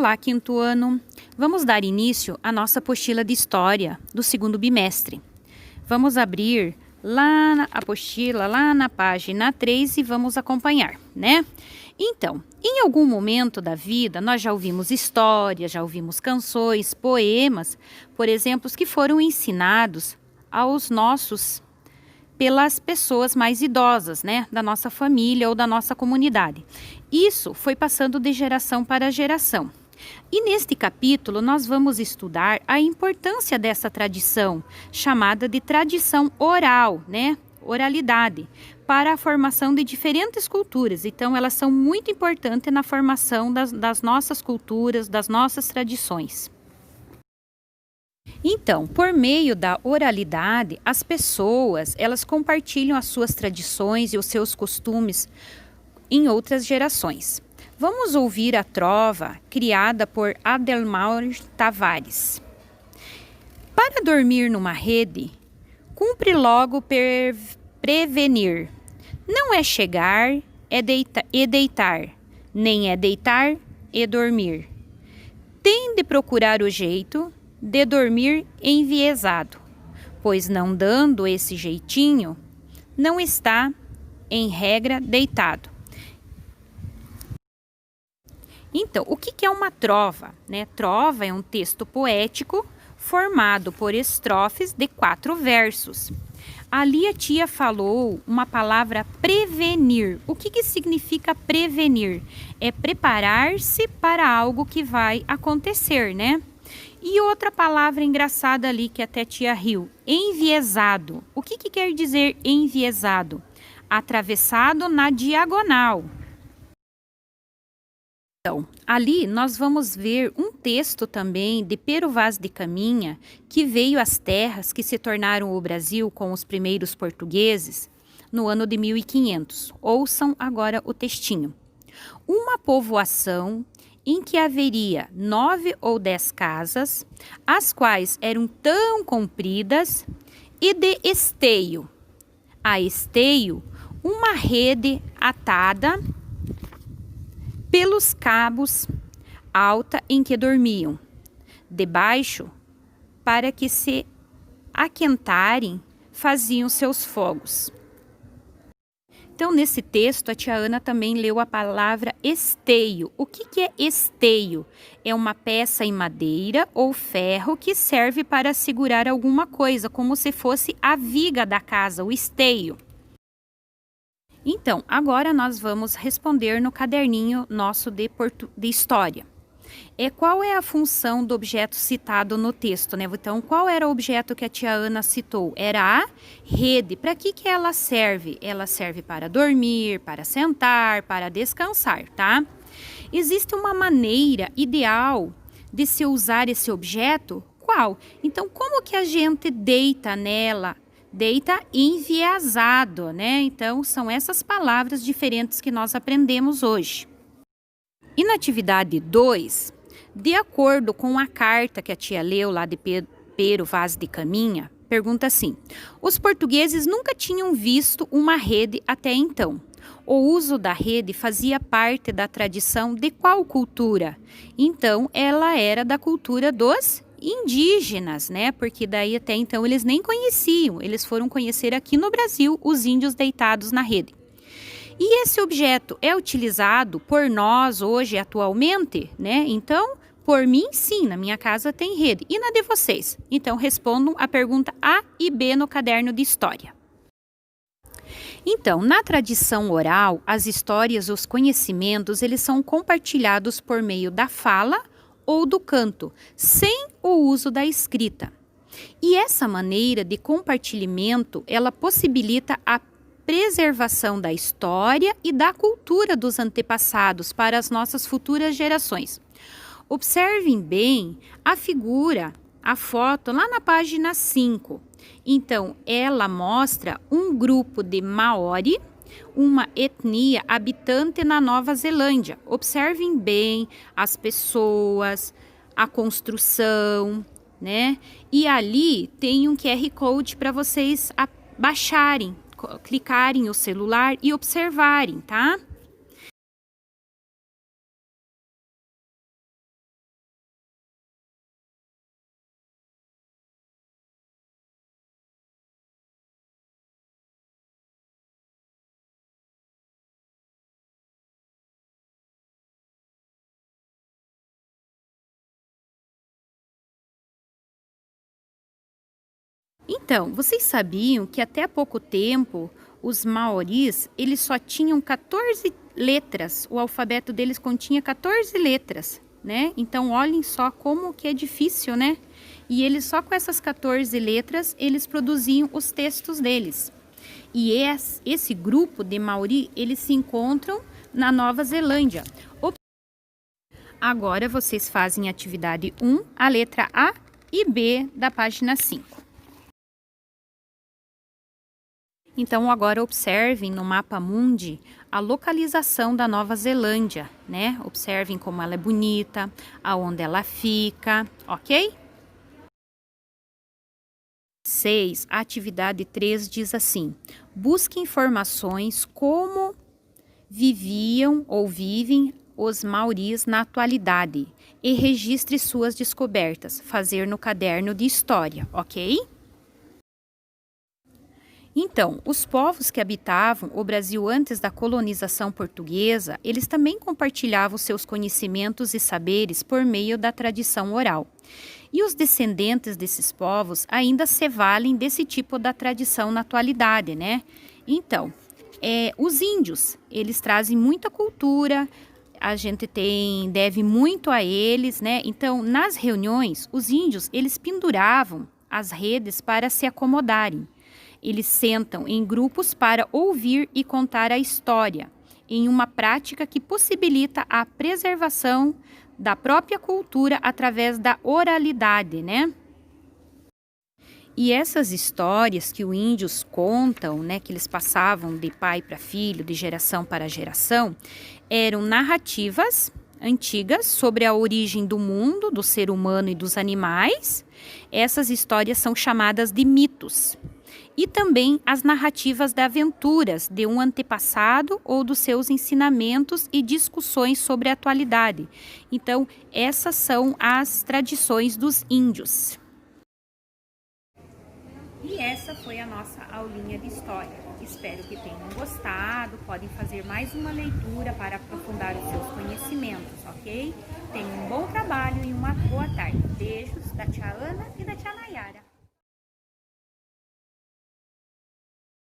Olá, quinto ano! Vamos dar início à nossa apostila de História do segundo bimestre. Vamos abrir lá na apostila, lá na página 3 e vamos acompanhar, né? Então, em algum momento da vida, nós já ouvimos histórias, já ouvimos canções, poemas, por exemplo, que foram ensinados aos nossos pelas pessoas mais idosas, né, da nossa família ou da nossa comunidade. Isso foi passando de geração para geração. E neste capítulo nós vamos estudar a importância dessa tradição, chamada de tradição oral, né, oralidade, para a formação de diferentes culturas. Então elas são muito importantes na formação das nossas culturas, das nossas tradições. Então, por meio da oralidade, as pessoas, elas compartilham as suas tradições e os seus costumes em outras gerações. Vamos ouvir a trova criada por Adelmar Tavares. Para dormir numa rede, cumpre logo prevenir. Não é chegar e deitar, nem é deitar e dormir. Tem de procurar o jeito de dormir enviesado, pois não dando esse jeitinho, não está, em regra, deitado. Então, o que é uma trova, né? Trova é um texto poético formado por estrofes de 4 versos. Ali a tia falou uma palavra prevenir. O que significa prevenir? É preparar-se para algo que vai acontecer, né? E outra palavra engraçada ali que até tia riu, enviesado. O que quer dizer enviesado? Atravessado na diagonal. Então, ali nós vamos ver um texto também de Pero Vaz de Caminha, que veio às terras que se tornaram o Brasil com os primeiros portugueses no ano de 1500. Ouçam agora o textinho. Uma povoação em que haveria 9 ou 10 casas, as quais eram tão compridas, e de esteio. A esteio, uma rede atada pelos cabos alta em que dormiam, debaixo, para que se aquentarem, faziam seus fogos. Então, nesse texto, a tia Ana também leu a palavra esteio. O que é esteio? É uma peça em madeira ou ferro que serve para segurar alguma coisa, como se fosse a viga da casa, o esteio. Então, agora nós vamos responder no caderninho nosso de história. Qual é a função do objeto citado no texto, né? Então, qual era o objeto que a tia Ana citou? Era a rede. Para que ela serve? Ela serve para dormir, para sentar, para descansar, tá? Existe uma maneira ideal de se usar esse objeto? Qual? Então, como que a gente deita nela? Deita enviesado, né? Então, são essas palavras diferentes que nós aprendemos hoje. E na atividade 2, de acordo com a carta que a tia leu lá de Pero Vaz de Caminha, pergunta assim: os portugueses nunca tinham visto uma rede até então. O uso da rede fazia parte da tradição de qual cultura? Então, ela era da cultura dos indígenas, né? Porque daí até então eles nem conheciam, eles foram conhecer aqui no Brasil os índios deitados na rede. E esse objeto é utilizado por nós hoje, atualmente, né? Então, por mim, sim, na minha casa tem rede. E na de vocês? Então, respondam a pergunta A e B no caderno de história. Então, na tradição oral, as histórias, os conhecimentos, eles são compartilhados por meio da fala ou do canto, sem o uso da escrita. E essa maneira de compartilhamento, ela possibilita a preservação da história e da cultura dos antepassados para as nossas futuras gerações. Observem bem a figura, a foto lá na página 5. Então, ela mostra um grupo de Maori, uma etnia habitante na Nova Zelândia. Observem bem as pessoas, a construção, né? E ali tem um QR Code para vocês baixarem, clicarem o celular e observarem, tá? Então, vocês sabiam que até há pouco tempo os maoris, eles só tinham 14 letras, o alfabeto deles continha 14 letras, né? Então, olhem só como que é difícil, né? E eles só com essas 14 letras, eles produziam os textos deles. E esse grupo de maori, eles se encontram na Nova Zelândia. Agora vocês fazem atividade 1, a letra A e B da página 5. Então agora observem no mapa mundi a localização da Nova Zelândia, né? Observem como ela é bonita, aonde ela fica, ok? 6, a atividade 3 diz assim: busque informações como viviam ou vivem os maoris na atualidade e registre suas descobertas, fazer no caderno de história, ok? Então, os povos que habitavam o Brasil antes da colonização portuguesa, eles também compartilhavam seus conhecimentos e saberes por meio da tradição oral. E os descendentes desses povos ainda se valem desse tipo da tradição na atualidade, né? Então, os índios, eles trazem muita cultura, a gente deve muito a eles, né? Então, nas reuniões, os índios, eles penduravam as redes para se acomodarem. Eles sentam em grupos para ouvir e contar a história, em uma prática que possibilita a preservação da própria cultura através da oralidade, né? E essas histórias que os índios contam, né, que eles passavam de pai para filho, de geração para geração, eram narrativas antigas sobre a origem do mundo, do ser humano e dos animais. Essas histórias são chamadas de mitos. E também as narrativas de aventuras de um antepassado ou dos seus ensinamentos e discussões sobre a atualidade. Então, essas são as tradições dos índios. E essa foi a nossa aulinha de história. Espero que tenham gostado. Podem fazer mais uma leitura para aprofundar os seus conhecimentos, ok? Tenham um bom trabalho e uma boa tarde. Beijos da tia Ana e da tia Ana.